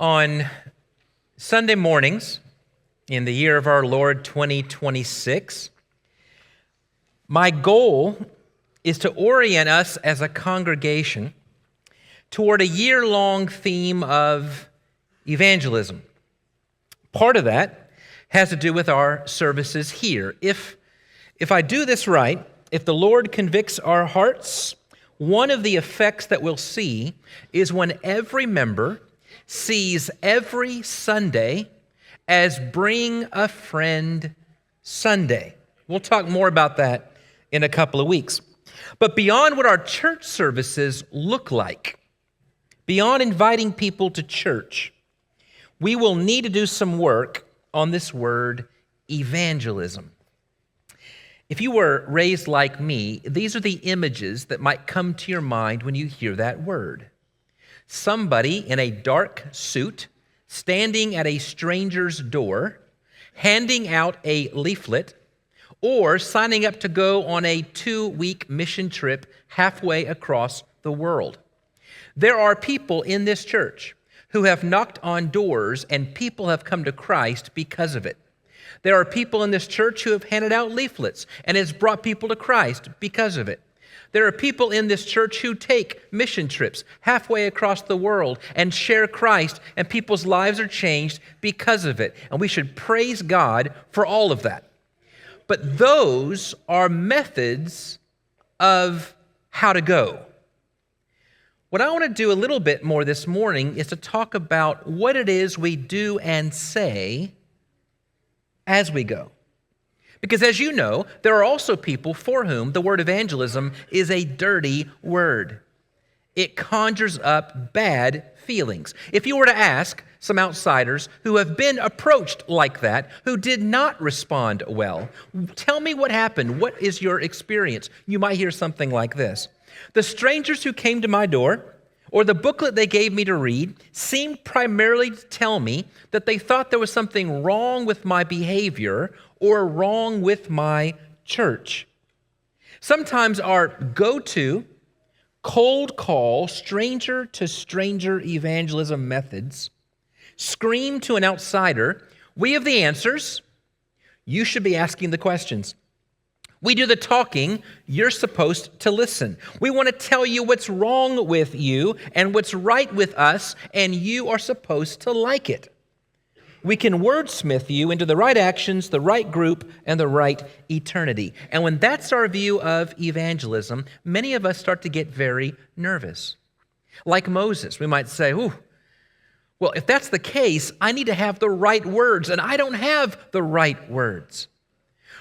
On Sunday mornings in the year of our Lord 2026, my goal is to orient us as a congregation toward a year-long theme of evangelism. Part of that has to do with our services here. If I do this right, if the Lord convicts our hearts, one of the effects that we'll see is when every member sees every Sunday as Bring a Friend Sunday. We'll talk more about that in a couple of weeks. But beyond what our church services look like, beyond inviting people to church, we will need to do some work on this word, evangelism. If you were raised like me, these are the images that might come to your mind when you hear that word. Somebody in a dark suit standing at a stranger's door, handing out a leaflet, or signing up to go on a 2-week mission trip halfway across the world. There are people in this church who have knocked on doors and people have come to Christ because of it. There are people in this church who have handed out leaflets and has brought people to Christ because of it. There are people in this church who take mission trips halfway across the world and share Christ, and people's lives are changed because of it. And we should praise God for all of that. But those are methods of how to go. What I want to do a little bit more this morning is to talk about what it is we do and say as we go. Because as you know, there are also people for whom the word evangelism is a dirty word. It conjures up bad feelings. If you were to ask some outsiders who have been approached like that, who did not respond well, tell me what happened. What is your experience? You might hear something like this. The strangers who came to my door, or the booklet they gave me to read, seemed primarily to tell me that they thought there was something wrong with my behavior or wrong with my church. Sometimes our go-to, cold call, stranger-to-stranger evangelism methods scream to an outsider, we have the answers, you should be asking the questions. We do the talking, you're supposed to listen. We want to tell you what's wrong with you and what's right with us, and you are supposed to like it. We can wordsmith you into the right actions, the right group, and the right eternity. And when that's our view of evangelism, many of us start to get very nervous. Like Moses, we might say, ooh, well, if that's the case, I need to have the right words, and I don't have the right words.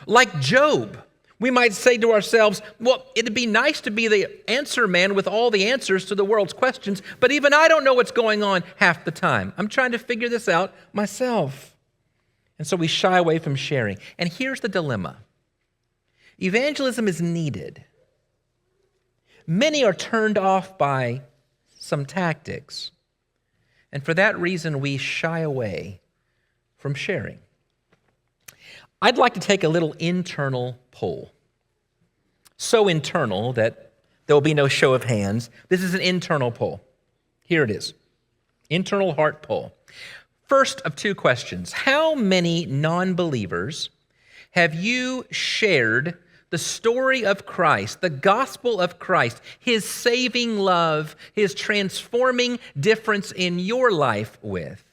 Like Job, we might say to ourselves, well, it'd be nice to be the answer man with all the answers to the world's questions, but even I don't know what's going on half the time. I'm trying to figure this out myself. And so we shy away from sharing. And here's the dilemma. Evangelism is needed. Many are turned off by some tactics. And for that reason, we shy away from sharing. I'd like to take a little internal poll. So internal that there will be no show of hands. This is an internal poll. Here it is. Internal heart poll. First of 2 questions. How many non-believers have you shared the story of Christ, the gospel of Christ, His saving love, His transforming difference in your life with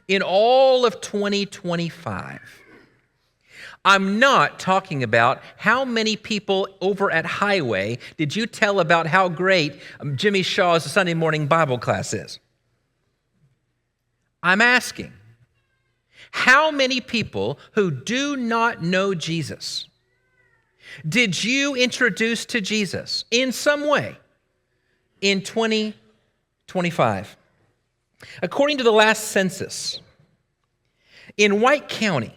in all of 2025? I'm not talking about how many people over at Highway did you tell about how great Jimmy Shaw's Sunday morning Bible class is. I'm asking, how many people who do not know Jesus did you introduce to Jesus in some way in 2025? According to the last census, in White County,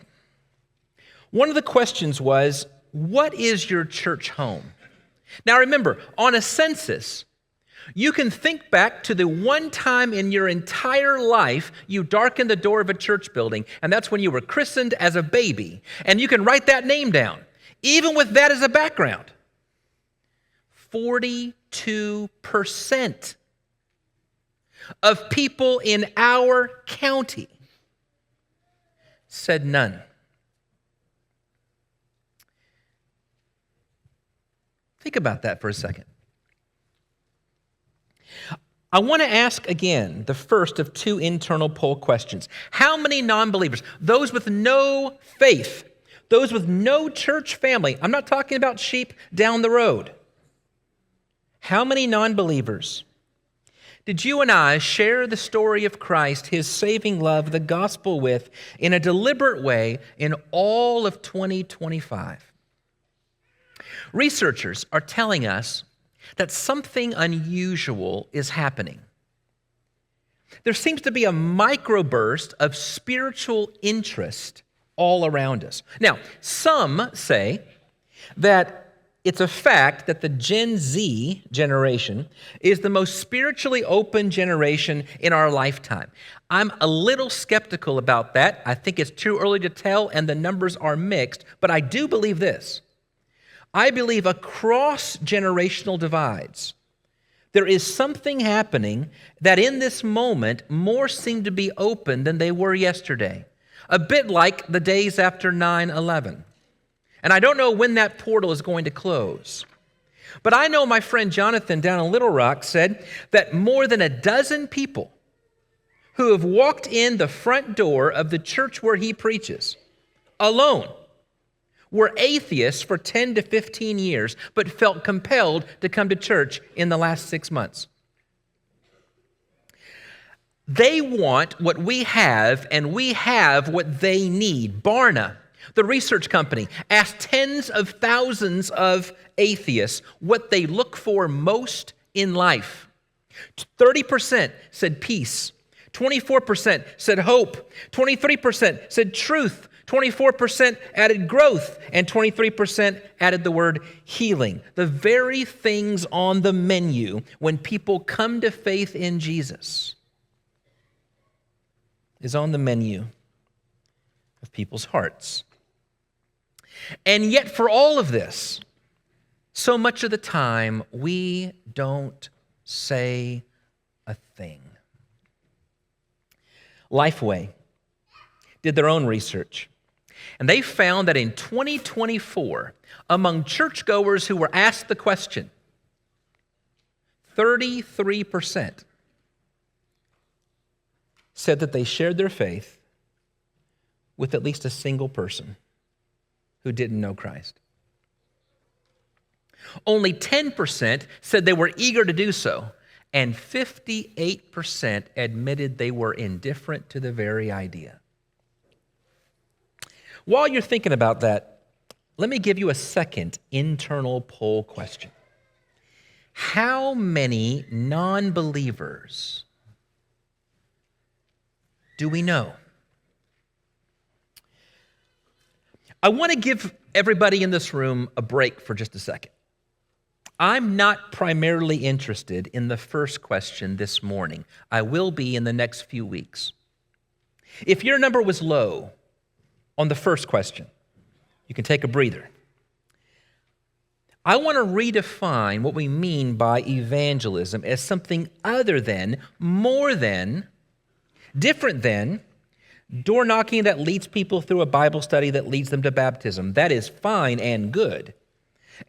one of the questions was, what is your church home? Now remember, on a census, you can think back to the one time in your entire life you darkened the door of a church building, and that's when you were christened as a baby. And you can write that name down, even with that as a background. 42%. of people in our county said none. Think about that for a second. I want to ask again the first of two internal poll questions. How many non-believers, those with no faith, those with no church family, I'm not talking about sheep down the road. How many non-believers did you and I share the story of Christ, his saving love, the gospel with, in a deliberate way in all of 2025? Researchers are telling us that something unusual is happening. There seems to be a microburst of spiritual interest all around us. Now, some say that it's a fact that the Gen Z generation is the most spiritually open generation in our lifetime. I'm a little skeptical about that. I think it's too early to tell, and the numbers are mixed, but I do believe this. I believe across generational divides, there is something happening that in this moment more seem to be open than they were yesterday. A bit like the days after 9/11. And I don't know when that portal is going to close. But I know my friend Jonathan down in Little Rock said that more than a dozen people who have walked in the front door of the church where he preaches alone were atheists for 10 to 15 years, but felt compelled to come to church in the last 6 months. They want what we have, and we have what they need. Barna, the research company, asked tens of thousands of atheists what they look for most in life. 30% said peace. 24% said hope. 23% said truth. 24% added growth, and 23% added the word healing. The very things on the menu when people come to faith in Jesus is on the menu of people's hearts. And yet for all of this, so much of the time, we don't say a thing. Lifeway did their own research. And they found that in 2024, among churchgoers who were asked the question, 33% said that they shared their faith with at least a single person who didn't know Christ. Only 10% said they were eager to do so, and 58% admitted they were indifferent to the very idea. While you're thinking about that, let me give you a second internal poll question. How many non-believers do we know? I want to give everybody in this room a break for just a second. I'm not primarily interested in the first question this morning. I will be in the next few weeks. If your number was low on the first question, you can take a breather. I want to redefine what we mean by evangelism as something other than, more than, different than, door knocking that leads people through a Bible study that leads them to baptism. That is fine and good,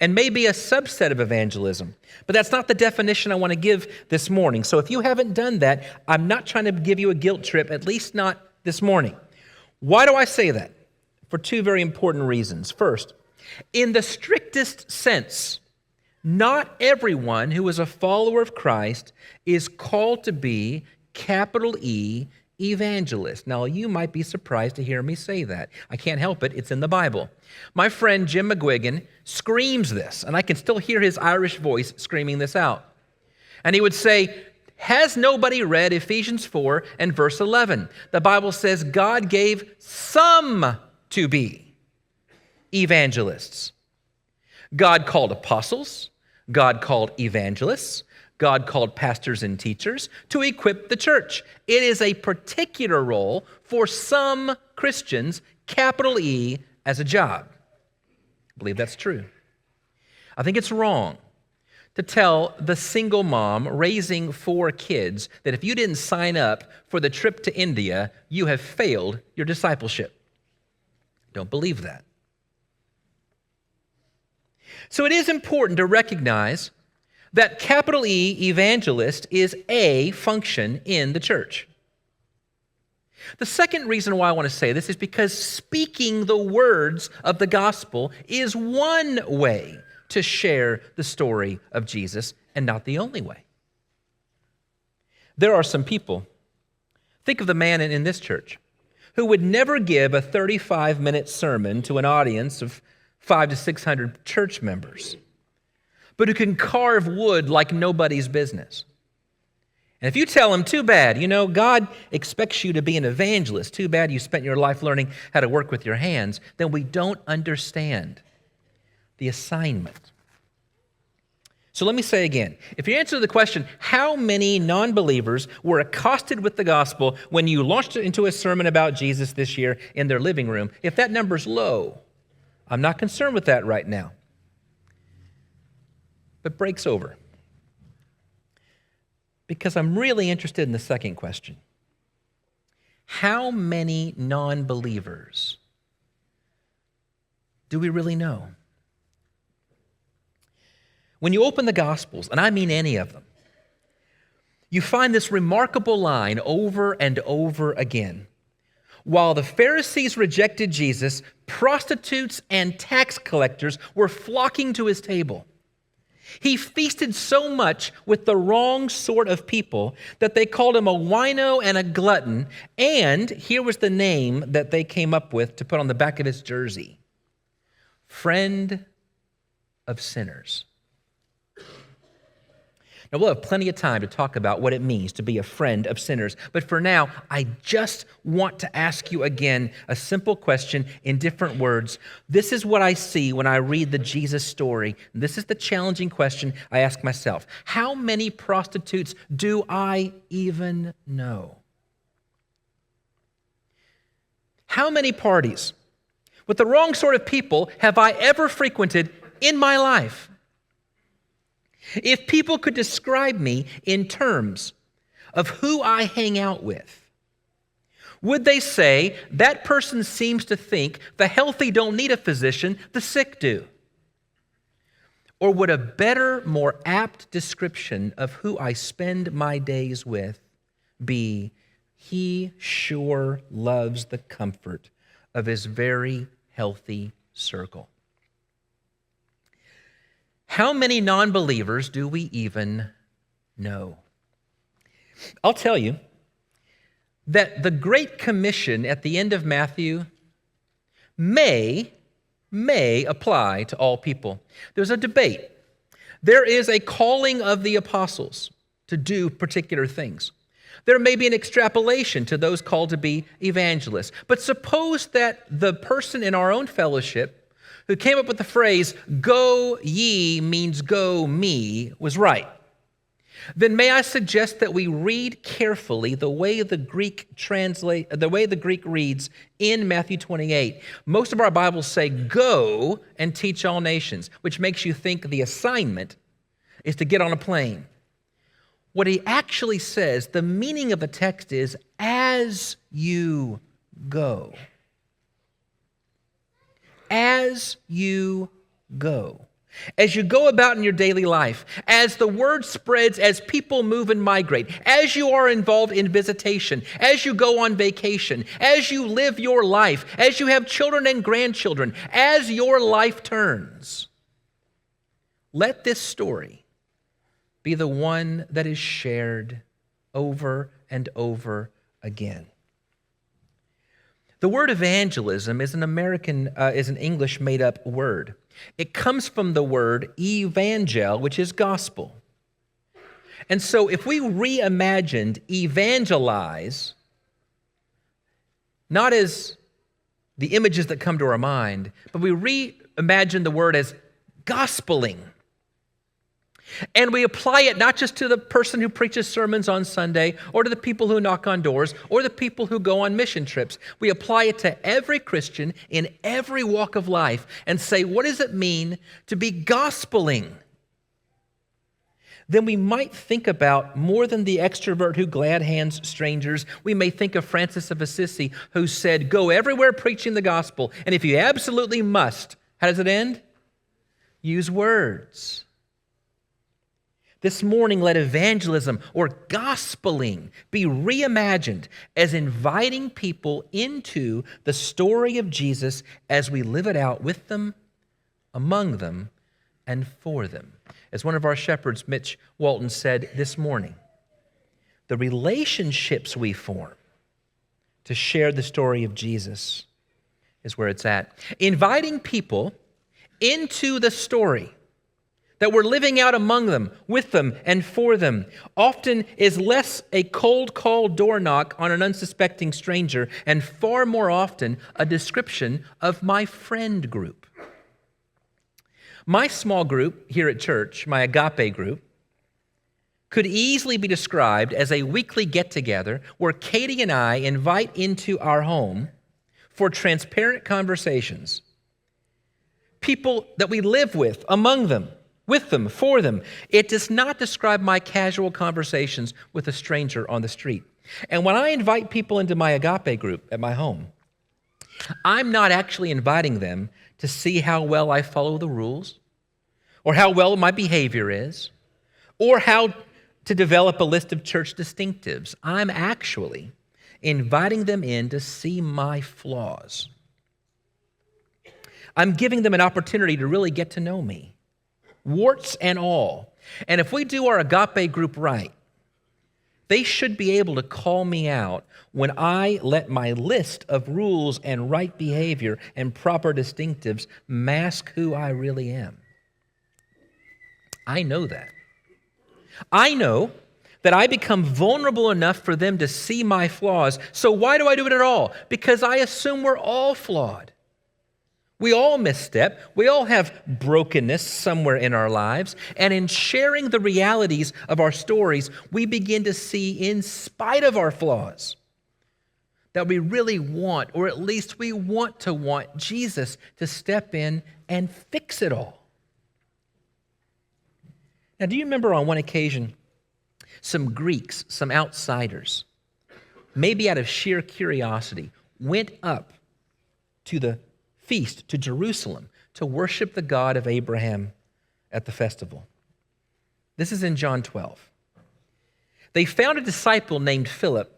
and maybe a subset of evangelism. But that's not the definition I want to give this morning. So if you haven't done that, I'm not trying to give you a guilt trip, at least not this morning. Why do I say that? For two very important reasons. First, in the strictest sense, not everyone who is a follower of Christ is called to be, capital E, evangelist. Now, you might be surprised to hear me say that. I can't help it. It's in the Bible. My friend Jim McGuigan screams this, and I can still hear his Irish voice screaming this out. And he would say, has nobody read Ephesians 4 and verse 11? The Bible says God gave some to be evangelists. God called apostles. God called evangelists. God called pastors and teachers to equip the church. It is a particular role for some Christians, capital E, as a job. I believe that's true. I think it's wrong to tell the single mom raising 4 kids that if you didn't sign up for the trip to India, you have failed your discipleship. Don't believe that. So it is important to recognize that capital E, evangelist, is a function in the church. The second reason why I want to say this is because speaking the words of the gospel is one way to share the story of Jesus and not the only way. There are some people, think of the man in this church, who would never give a 35-minute sermon to an audience of 500 to 600 church members, but who can carve wood like nobody's business. And if you tell him, too bad, God expects you to be an evangelist, too bad you spent your life learning how to work with your hands, then we don't understand the assignment. So let me say again, if you answer the question, how many non-believers were accosted with the gospel when you launched into a sermon about Jesus this year in their living room, if that number's low, I'm not concerned with that right now. But breaks over. Because I'm really interested in the second question. How many non-believers do we really know? When you open the Gospels, and I mean any of them, you find this remarkable line over and over again. While the Pharisees rejected Jesus, prostitutes and tax collectors were flocking to his table. He feasted so much with the wrong sort of people that they called him a wino and a glutton, and here was the name that they came up with to put on the back of his jersey: friend of sinners. Now, we'll have plenty of time to talk about what it means to be a friend of sinners. But for now, I just want to ask you again a simple question in different words. This is what I see when I read the Jesus story. This is the challenging question I ask myself. How many prostitutes do I even know? How many parties with the wrong sort of people have I ever frequented in my life? If people could describe me in terms of who I hang out with, would they say that person seems to think the healthy don't need a physician, the sick do? Or would a better, more apt description of who I spend my days with be, he sure loves the comfort of his very healthy circle? How many non-believers do we even know? I'll tell you that the Great Commission at the end of Matthew may apply to all people. There's a debate. There is a calling of the apostles to do particular things. There may be an extrapolation to those called to be evangelists. But suppose that the person in our own fellowship who came up with the phrase, "go ye" means go me, was right. Then may I suggest that we read carefully the way the Greek reads in Matthew 28. Most of our Bibles say, "go and teach all nations," which makes you think the assignment is to get on a plane. What he actually says, the meaning of the text is, as you go. As you go. As you go about in your daily life, as the word spreads, as people move and migrate, as you are involved in visitation, as you go on vacation, as you live your life, as you have children and grandchildren, as your life turns, let this story be the one that is shared over and over again. The word evangelism is an English made-up word. It comes from the word evangel, which is gospel. And so if we reimagined evangelize, not as the images that come to our mind, but we reimagine the word as gospeling. And we apply it not just to the person who preaches sermons on Sunday or to the people who knock on doors or the people who go on mission trips. We apply it to every Christian in every walk of life and say, what does it mean to be gospeling? then we might think about more than the extrovert who glad hands strangers. We may think of Francis of Assisi, who said, "Go everywhere preaching the gospel, and if you absolutely must," how does it end? Use words. This morning, let evangelism or gospeling be reimagined as inviting people into the story of Jesus as we live it out with them, among them, and for them. As one of our shepherds, Mitch Walton, said this morning, the relationships we form to share the story of Jesus is where it's at. Inviting people into the story that we're living out among them, with them, and for them often is less a cold call door knock on an unsuspecting stranger and far more often a description of my friend group. My small group here at church, my agape group, could easily be described as a weekly get-together where Katie and I invite into our home for transparent conversations people that we live with, among them, with them, for them. It does not describe my casual conversations with a stranger on the street. And when I invite people into my agape group at my home, I'm not actually inviting them to see how well I follow the rules, or how well my behavior is, or how to develop a list of church distinctives. I'm actually inviting them in to see my flaws. I'm giving them an opportunity to really get to know me, warts and all. And if we do our agape group right, they should be able to call me out when I let my list of rules and right behavior and proper distinctives mask who I really am. I know that. I know that I become vulnerable enough for them to see my flaws. So why do I do it at all? Because I assume we're all flawed. We all misstep. We all have brokenness somewhere in our lives. And in sharing the realities of our stories, we begin to see, in spite of our flaws, that we really want, or at least we want Jesus to step in and fix it all. Now, do you remember on one occasion, some Greeks, some outsiders, maybe out of sheer curiosity, went up to the feast, to Jerusalem, to worship the God of Abraham at the festival? This is in John 12. They found a disciple named Philip,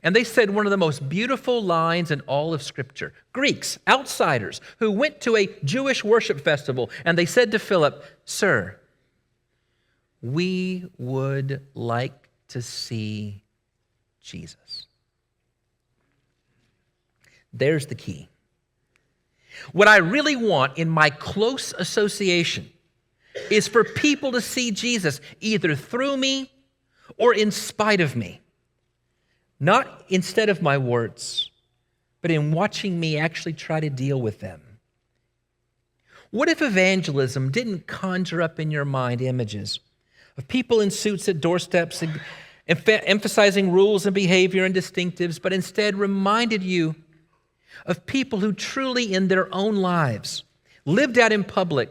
and they said one of the most beautiful lines in all of Scripture. Greeks, outsiders, who went to a Jewish worship festival, and they said to Philip, "Sir, we would like to see Jesus." There's the key. What I really want in my close association is for people to see Jesus either through me or in spite of me. Not instead of my words, but in watching me actually try to deal with them. What if evangelism didn't conjure up in your mind images of people in suits at doorsteps emphasizing rules and behavior and distinctives, but instead reminded you of people who truly in their own lives lived out in public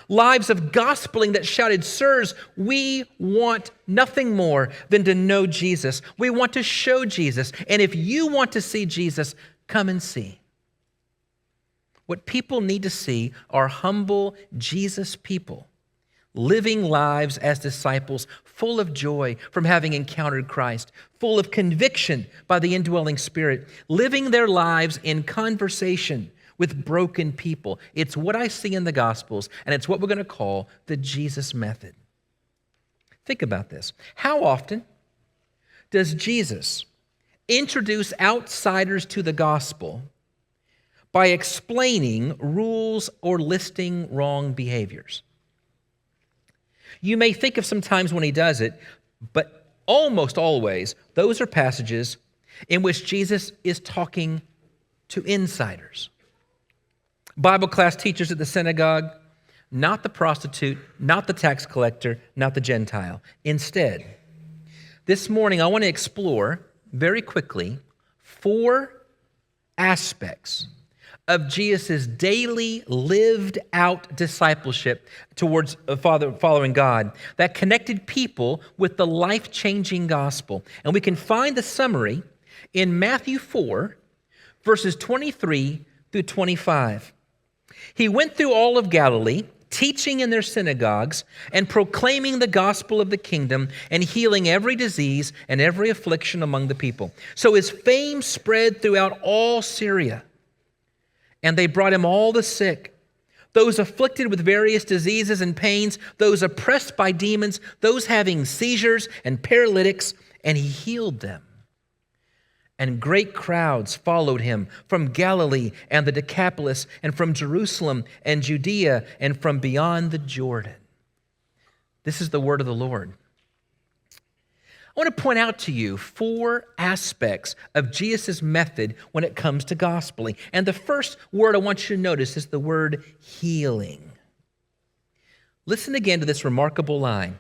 lives of gospeling that shouted, "Sirs, we want nothing more than to know Jesus. We want to show Jesus. And if you want to see Jesus, come and see." What people need to see are humble Jesus people living lives as disciples, full of joy from having encountered Christ, full of conviction by the indwelling Spirit, living their lives in conversation with broken people. It's what I see in the Gospels, and it's what we're going to call the Jesus method. Think about this. How often does Jesus introduce outsiders to the gospel by explaining rules or listing wrong behaviors? You may think of some times when he does it, but almost always, those are passages in which Jesus is talking to insiders. Bible class teachers at the synagogue, not the prostitute, not the tax collector, not the Gentile. Instead, this morning I want to explore very quickly 4 aspects of Jesus' daily lived out discipleship towards following God that connected people with the life-changing gospel. And we can find the summary in Matthew 4, verses 23 through 25. He went through all of Galilee, teaching in their synagogues and proclaiming the gospel of the kingdom and healing every disease and every affliction among the people. So his fame spread throughout all Syria. And they brought him all the sick, those afflicted with various diseases and pains, those oppressed by demons, those having seizures and paralytics, and he healed them. And great crowds followed him from Galilee and the Decapolis, and from Jerusalem and Judea, and from beyond the Jordan. This is the word of the Lord. I want to point out to you 4 aspects of Jesus' method when it comes to gospeling. And the first word I want you to notice is the word healing. Listen again to this remarkable line.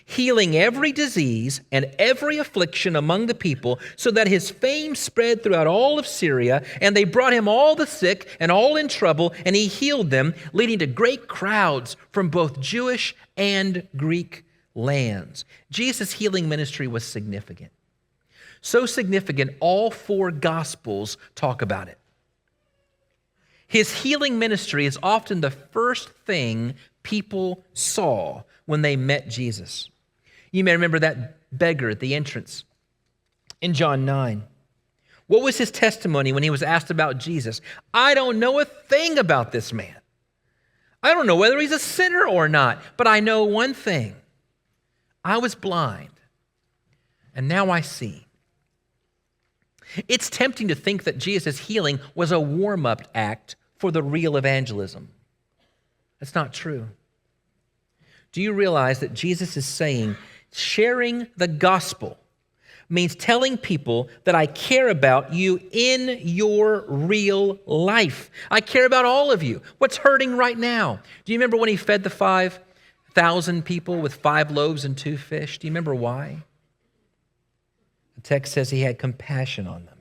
Healing every disease and every affliction among the people, so that his fame spread throughout all of Syria, and they brought him all the sick and all in trouble, and he healed them, leading to great crowds from both Jewish and Greek lands. Jesus' healing ministry was significant. So significant, all 4 Gospels talk about it. His healing ministry is often the first thing people saw when they met Jesus. You may remember that beggar at the entrance in John 9. What was his testimony when he was asked about Jesus? I don't know a thing about this man. I don't know whether he's a sinner or not, but I know one thing. I was blind, and now I see. It's tempting to think that Jesus' healing was a warm-up act for the real evangelism. That's not true. Do you realize that Jesus is saying sharing the gospel means telling people that I care about you in your real life. I care about all of you. What's hurting right now? Do you remember when he fed the 5,000 people with 5 loaves and 2 fish? Do you remember why? The text says he had compassion on them.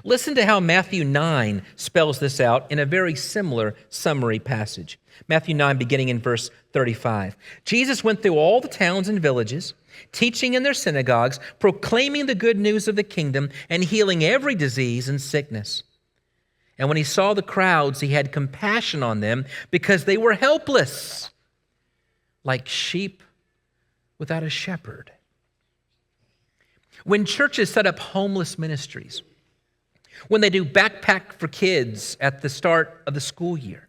Listen to how Matthew 9 spells this out in a very similar summary passage. Matthew 9, beginning in verse 35. Jesus went through all the towns and villages, teaching in their synagogues, proclaiming the good news of the kingdom, and healing every disease and sickness. And when he saw the crowds, he had compassion on them because they were helpless, like sheep without a shepherd. When churches set up homeless ministries, when they do backpack for kids at the start of the school year,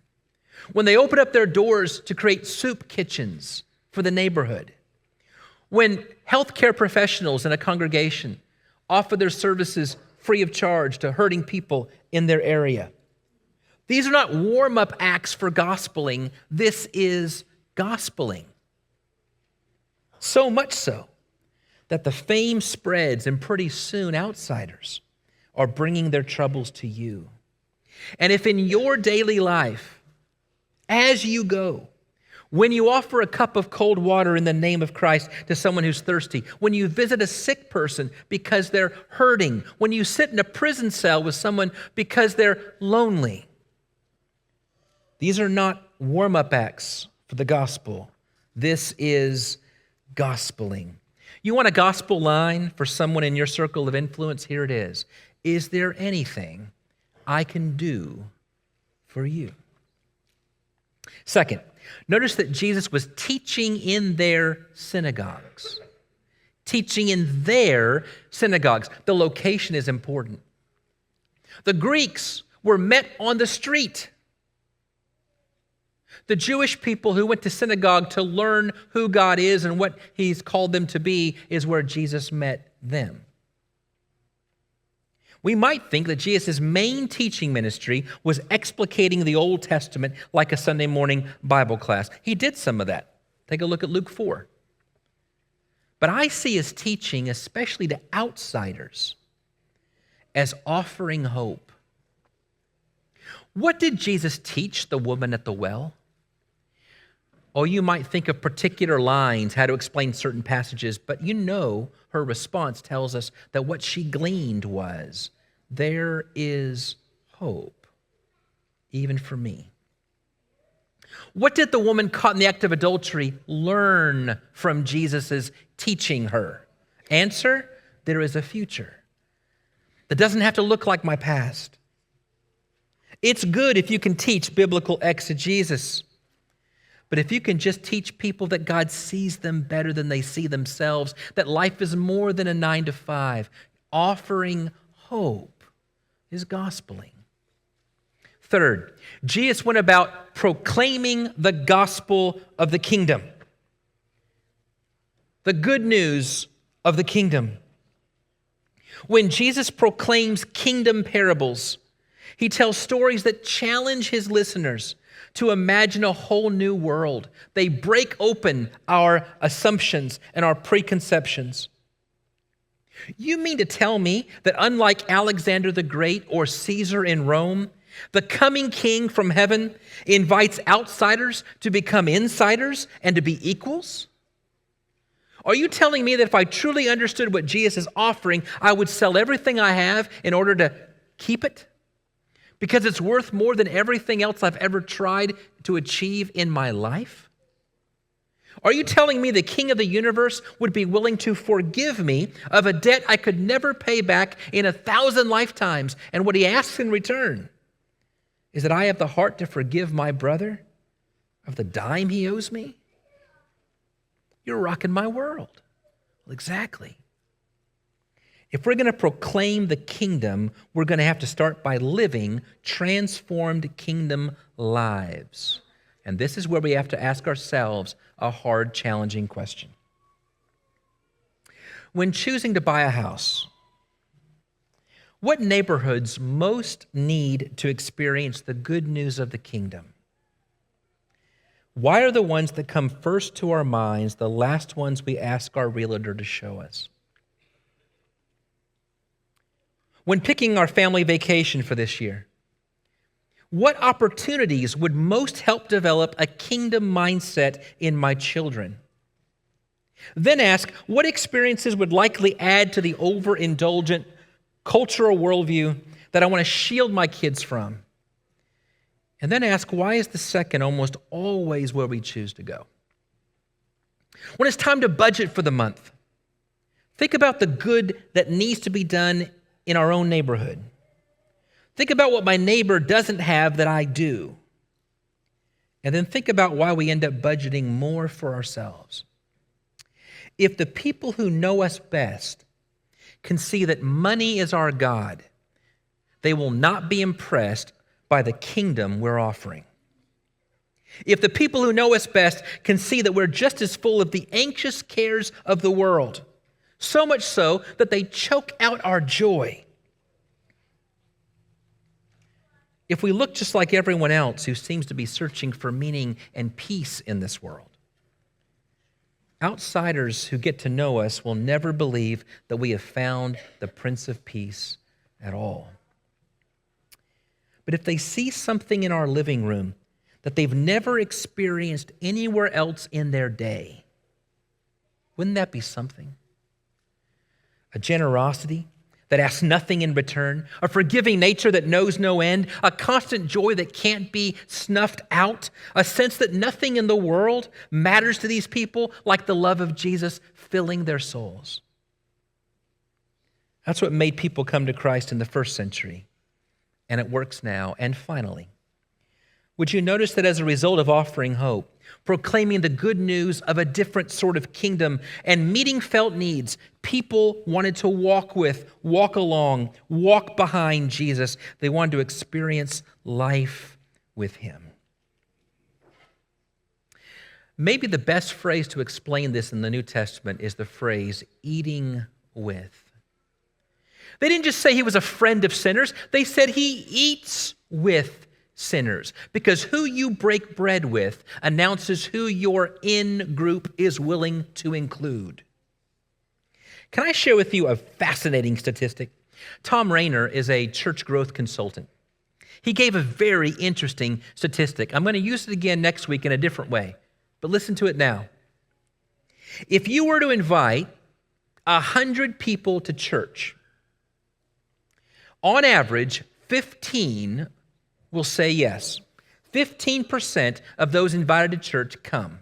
when they open up their doors to create soup kitchens for the neighborhood, when healthcare professionals in a congregation offer their services free of charge to hurting people in their area. These are not warm-up acts for gospeling. This is gospeling. So much so that the fame spreads, and pretty soon outsiders are bringing their troubles to you. And if in your daily life, as you go, when you offer a cup of cold water in the name of Christ to someone who's thirsty, when you visit a sick person because they're hurting, when you sit in a prison cell with someone because they're lonely, these are not warm-up acts for the gospel. This is gospeling. You want a gospel line for someone in your circle of influence? Here it is. Is there anything I can do for you? Second, notice that Jesus was teaching in their synagogues. Teaching in their synagogues. The location is important. The Greeks were met on the street. The Jewish people who went to synagogue to learn who God is and what He's called them to be is where Jesus met them. We might think that Jesus' main teaching ministry was explicating the Old Testament like a Sunday morning Bible class. He did some of that. Take a look at Luke 4. But I see his teaching, especially to outsiders, as offering hope. What did Jesus teach the woman at the well? Oh, you might think of particular lines, how to explain certain passages, but you know her response tells us that what she gleaned was, there is hope. even for me. What did the woman caught in the act of adultery learn from Jesus' teaching her? Answer, there is a future that doesn't have to look like my past. It's good if you can teach biblical exegesis, but if you can just teach people that God sees them better than they see themselves, that life is more than a 9 to 5, offering hope is gospeling. Third, Jesus went about proclaiming the gospel of the kingdom, the good news of the kingdom. When Jesus proclaims kingdom parables, he tells stories that challenge his listeners to imagine a whole new world. They break open our assumptions and our preconceptions. You mean to tell me that unlike Alexander the Great or Caesar in Rome, the coming king from heaven invites outsiders to become insiders and to be equals? Are you telling me that if I truly understood what Jesus is offering, I would sell everything I have in order to keep it? Because it's worth more than everything else I've ever tried to achieve in my life? Are you telling me the King of the universe would be willing to forgive me of a debt I could never pay back in 1,000 lifetimes? And what he asks in return is that I have the heart to forgive my brother of the dime he owes me? You're rocking my world. Well, exactly. If we're going to proclaim the kingdom, we're going to have to start by living transformed kingdom lives. And this is where we have to ask ourselves a hard, challenging question. When choosing to buy a house, what neighborhoods most need to experience the good news of the kingdom? Why are the ones that come first to our minds the last ones we ask our realtor to show us? When picking our family vacation for this year, what opportunities would most help develop a kingdom mindset in my children? Then ask, what experiences would likely add to the overindulgent cultural worldview that I want to shield my kids from? And then ask, why is the second almost always where we choose to go? When it's time to budget for the month, think about the good that needs to be done in our own neighborhood. Think about what my neighbor doesn't have that I do. And then think about why we end up budgeting more for ourselves. If the people who know us best can see that money is our God, they will not be impressed by the kingdom we're offering. If the people who know us best can see that we're just as full of the anxious cares of the world, so much so that they choke out our joy. If we look just like everyone else who seems to be searching for meaning and peace in this world, outsiders who get to know us will never believe that we have found the Prince of Peace at all. But if they see something in our living room that they've never experienced anywhere else in their day, wouldn't that be something? A generosity that asks nothing in return, a forgiving nature that knows no end, a constant joy that can't be snuffed out, a sense that nothing in the world matters to these people like the love of Jesus filling their souls. That's what made people come to Christ in the first century, and it works now. And finally, would you notice that as a result of offering hope, proclaiming the good news of a different sort of kingdom, and meeting felt needs, people wanted to walk with, walk along, walk behind Jesus. They wanted to experience life with him. Maybe the best phrase to explain this in the New Testament is the phrase, eating with. They didn't just say he was a friend of sinners. They said he eats with sinners, because who you break bread with announces who your in-group is willing to include. Can I share with you a fascinating statistic? Tom Rayner is a church growth consultant. He gave a very interesting statistic. I'm going to use it again next week in a different way, but listen to it now. If you were to invite 100 people to church, on average, 15 will say yes. 15% of those invited to church come.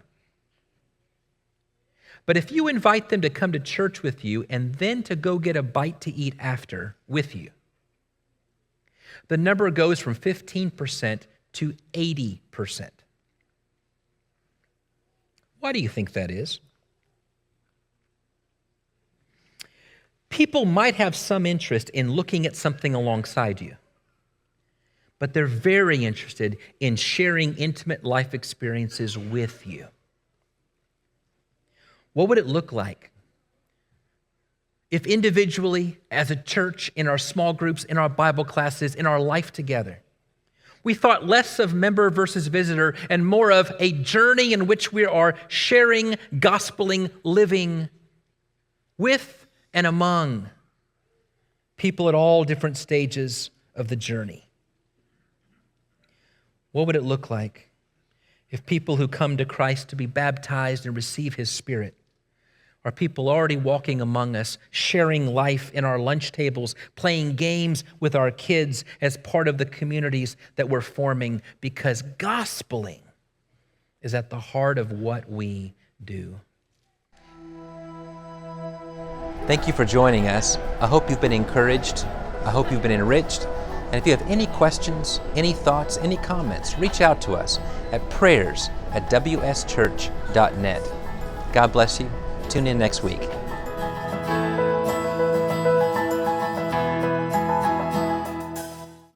But if you invite them to come to church with you and then to go get a bite to eat after with you, the number goes from 15% to 80%. Why do you think that is? People might have some interest in looking at something alongside you, but they're very interested in sharing intimate life experiences with you. What would it look like if individually, as a church, in our small groups, in our Bible classes, in our life together, we thought less of member versus visitor and more of a journey in which we are sharing, gospeling, living with and among people at all different stages of the journey? What would it look like if people who come to Christ to be baptized and receive His Spirit are people already walking among us, sharing life in our lunch tables, playing games with our kids as part of the communities that we're forming, because gospeling is at the heart of what we do. Thank you for joining us. I hope you've been encouraged. I hope you've been enriched. And if you have any questions, any thoughts, any comments, reach out to us at prayers@wschurch.net. God bless you. Tune in next week.